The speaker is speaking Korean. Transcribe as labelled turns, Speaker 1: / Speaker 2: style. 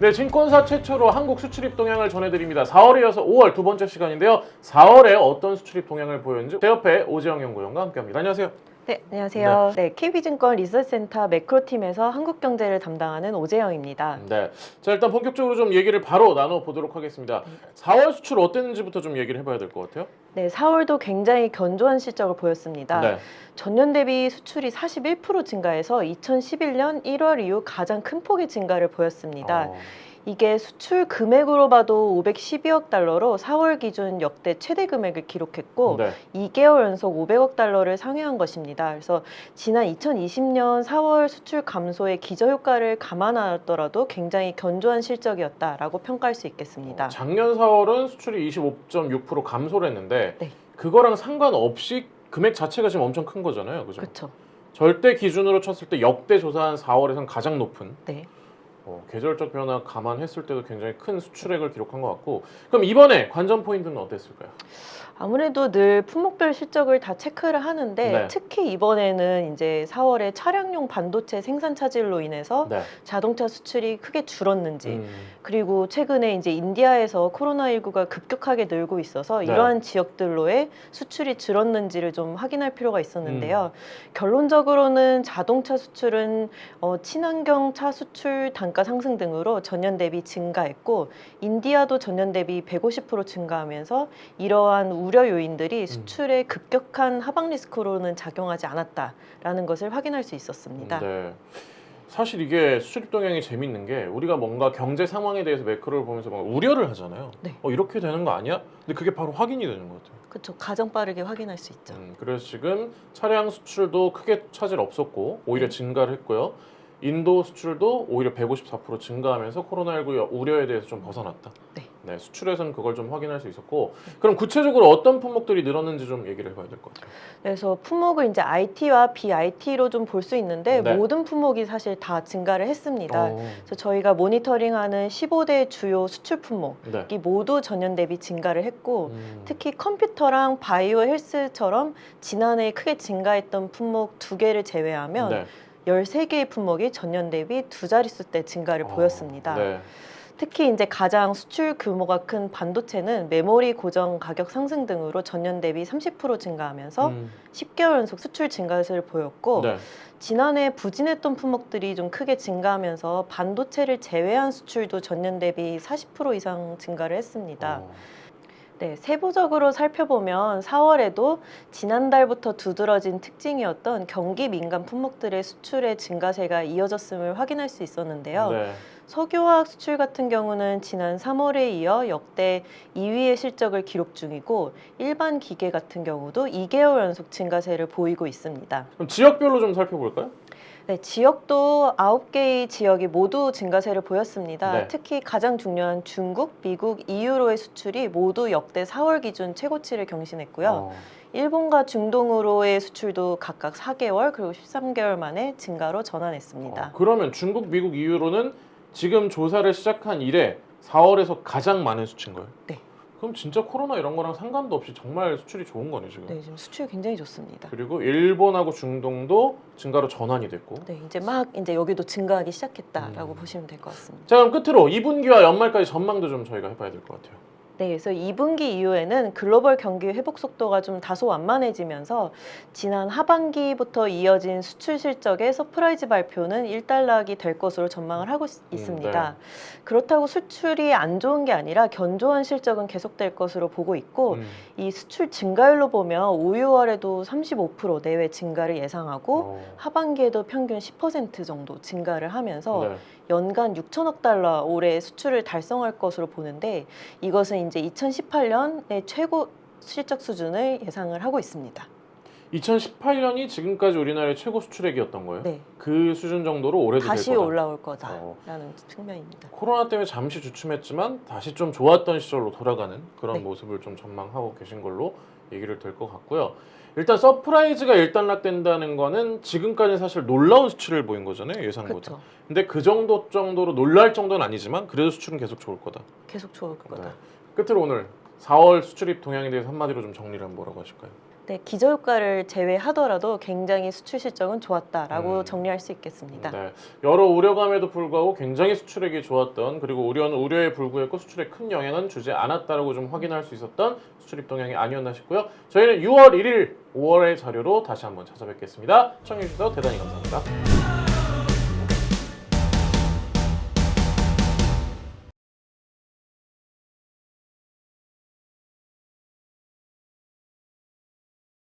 Speaker 1: 네, 증권사 최초로 한국 수출입 동향을 전해드립니다. 4월에 이어서 5월 두 번째 시간인데요. 4월에 어떤 수출입 동향을 보였는지 제 옆에 오재영 연구위원과 함께합니다. 안녕하세요.
Speaker 2: 네, 안녕하세요. 네, KB증권 리서치센터 매크로팀에서 한국경제를 담당하는 오재영입니다.
Speaker 1: 네, 자 일단 본격적으로 좀 얘기를 바로 나눠보도록 하겠습니다. 4월 수출 어땠는지부터 좀 얘기를 해봐야 될 것 같아요.
Speaker 2: 네, 4월도 굉장히 견조한 실적을 보였습니다.
Speaker 1: 네.
Speaker 2: 전년 대비 수출이 41% 증가해서 2011년 1월 이후 가장 큰 폭의 증가를 보였습니다. 이게 수출 금액으로 봐도 512억 달러로 4월 기준 역대 최대 금액을 기록했고
Speaker 1: 네.
Speaker 2: 2개월 연속 500억 달러를 상회한 것입니다. 그래서 지난 2020년 4월 수출 감소의 기저효과를 감안하더라도 굉장히 견조한 실적이었다라고 평가할 수 있겠습니다.
Speaker 1: 작년 4월은 수출이 25.6% 감소를 했는데
Speaker 2: 네.
Speaker 1: 그거랑 상관없이 금액 자체가 지금 엄청 큰 거잖아요. 그죠?
Speaker 2: 그렇죠.
Speaker 1: 절대 기준으로 쳤을 때 역대 조사한 4월에선 가장 높은
Speaker 2: 네.
Speaker 1: 계절적 변화 감안했을 때도 굉장히 큰 수출액을 기록한 것 같고, 그럼 이번에 관전 포인트는 어땠을까요?
Speaker 2: 아무래도 늘 품목별 실적을 다 체크를 하는데
Speaker 1: 네.
Speaker 2: 특히 이번에는 이제 4월에 차량용 반도체 생산 차질로 인해서
Speaker 1: 네.
Speaker 2: 자동차 수출이 크게 줄었는지 그리고 최근에 이제 인디아에서 코로나19가 급격하게 늘고 있어서
Speaker 1: 네.
Speaker 2: 이러한 지역들로의 수출이 줄었는지를 좀 확인할 필요가 있었는데요. 결론적으로는 자동차 수출은 친환경 차 수출 단가 상승 등으로 전년 대비 증가했고 인디아도 전년 대비 150% 증가하면서 이러한 우려 요인들이 수출에 급격한 하방 리스크로는 작용하지 않았다라는 것을 확인할 수 있었습니다.
Speaker 1: 네. 사실 이게 수출입 동향이 재밌는 게 우리가 뭔가 경제 상황에 대해서 매크로를 보면서 뭔가 우려를 하잖아요.
Speaker 2: 네.
Speaker 1: 이렇게 되는 거 아니야? 근데 그게 바로 확인이 되는 것 같아요.
Speaker 2: 그렇죠. 가장 빠르게 확인할 수 있죠.
Speaker 1: 그래서 지금 차량 수출도 크게 차질 없었고 오히려 증가를 했고요. 인도 수출도 오히려 154% 증가하면서 코로나19 우려에 대해서 좀 벗어났다.
Speaker 2: 네.
Speaker 1: 수출에서는 그걸 좀 확인할 수 있었고, 그럼 구체적으로 어떤 품목들이 늘었는지 좀 얘기를 해봐야 될 것 같아요.
Speaker 2: 그래서 품목을 이제 IT와 BIT로 좀 볼 수 있는데
Speaker 1: 네.
Speaker 2: 모든 품목이 사실 다 증가를 했습니다. 그래서 저희가 모니터링하는 15대 주요 수출 품목이
Speaker 1: 네.
Speaker 2: 모두 전년 대비 증가를 했고 특히 컴퓨터랑 바이오 헬스처럼 지난해 크게 증가했던 품목 2개를 제외하면
Speaker 1: 네.
Speaker 2: 13개의 품목이 전년 대비 두 자릿수 대 증가를 보였습니다.
Speaker 1: 네.
Speaker 2: 특히 이제 가장 수출 규모가 큰 반도체는 메모리 고정 가격 상승 등으로 전년 대비 30% 증가하면서 10개월 연속 수출 증가세를 보였고
Speaker 1: 네.
Speaker 2: 지난해 부진했던 품목들이 좀 크게 증가하면서 반도체를 제외한 수출도 전년 대비 40% 이상 증가를 했습니다. 네, 세부적으로 살펴보면 4월에도 지난달부터 두드러진 특징이었던 경기 민감 품목들의 수출의 증가세가 이어졌음을 확인할 수 있었는데요.
Speaker 1: 네.
Speaker 2: 석유화학 수출 같은 경우는 지난 3월에 이어 역대 2위의 실적을 기록 중이고 일반 기계 같은 경우도 2개월 연속 증가세를 보이고 있습니다.
Speaker 1: 그럼 지역별로 좀 살펴볼까요?
Speaker 2: 네, 지역도 9개의 지역이 모두 증가세를 보였습니다.
Speaker 1: 네.
Speaker 2: 특히 가장 중요한 중국, 미국, EU로의 수출이 모두 역대 4월 기준 최고치를 경신했고요. 일본과 중동으로의 수출도 각각 4개월 그리고 13개월 만에 증가로 전환했습니다.
Speaker 1: 그러면 중국, 미국, EU로는 지금 조사를 시작한 이래 4월에서 가장 많은 수치인 거예요?
Speaker 2: 네.
Speaker 1: 그럼 진짜 코로나 이런 거랑 상관도 없이 정말 수출이 좋은 거네 지금.
Speaker 2: 네, 지금 수출 굉장히 좋습니다.
Speaker 1: 그리고 일본하고 중동도 증가로 전환이 됐고.
Speaker 2: 네, 이제 여기도 증가하기 시작했다라고 보시면 될 것 같습니다.
Speaker 1: 자, 그럼 끝으로 2분기와 연말까지 전망도 좀 저희가 해봐야 될 것 같아요.
Speaker 2: 네, 그래서 2분기 이후에는 글로벌 경기 회복 속도가 좀 다소 완만해지면서 지난 하반기부터 이어진 수출 실적의 서프라이즈 발표는 일단락이 될 것으로 전망을 하고 있습니다.
Speaker 1: 네.
Speaker 2: 그렇다고 수출이 안 좋은 게 아니라 견조한 실적은 계속될 것으로 보고 있고 이 수출 증가율로 보면 5, 6월에도 35% 내외 증가를 예상하고 하반기에도 평균 10% 정도 증가를 하면서
Speaker 1: 네.
Speaker 2: 연간 6천억 달러 올해 수출을 달성할 것으로 보는데 이것은 이제 2018년의 최고 실적 수준을 예상을 하고 있습니다.
Speaker 1: 2018년이 지금까지 우리나라의 최고 수출액이었던 거예요?
Speaker 2: 네.
Speaker 1: 그 수준 정도로 올해도 될 거다.
Speaker 2: 다시 올라올 거다라는 측면입니다.
Speaker 1: 코로나 때문에 잠시 주춤했지만 다시 좀 좋았던 시절로 돌아가는 그런
Speaker 2: 네.
Speaker 1: 모습을 좀 전망하고 계신 걸로 얘기를 될 것 같고요. 일단 서프라이즈가 일단락된다는 거는 지금까지 사실 놀라운 수치를 보인 거잖아요, 예상보다.
Speaker 2: 그렇죠.
Speaker 1: 근데 그 정도로 놀랄 정도는 아니지만 그래도 수출은 계속 좋을 거다.
Speaker 2: 계속 좋을 거다.
Speaker 1: 끝으로 오늘 4월 수출입 동향에 대해서 한마디로 좀 정리를 한번 뭐라고 하실까요?
Speaker 2: 네, 기저효과를 제외하더라도 굉장히 수출 실적은 좋았다라고
Speaker 1: 음.
Speaker 2: 정리할 수 있겠습니다.
Speaker 1: 네, 여러 우려감에도 불구하고 굉장히 수출액이 좋았던, 그리고 우려는 우려에 불구했고 수출에 큰 영향은 주지 않았다라고 좀 확인할 수 있었던 수출입 동향이 아니었나 싶고요. 저희는 6월 1일 5월의 자료로 다시 한번 찾아뵙겠습니다. 시청해주셔서 대단히 감사합니다.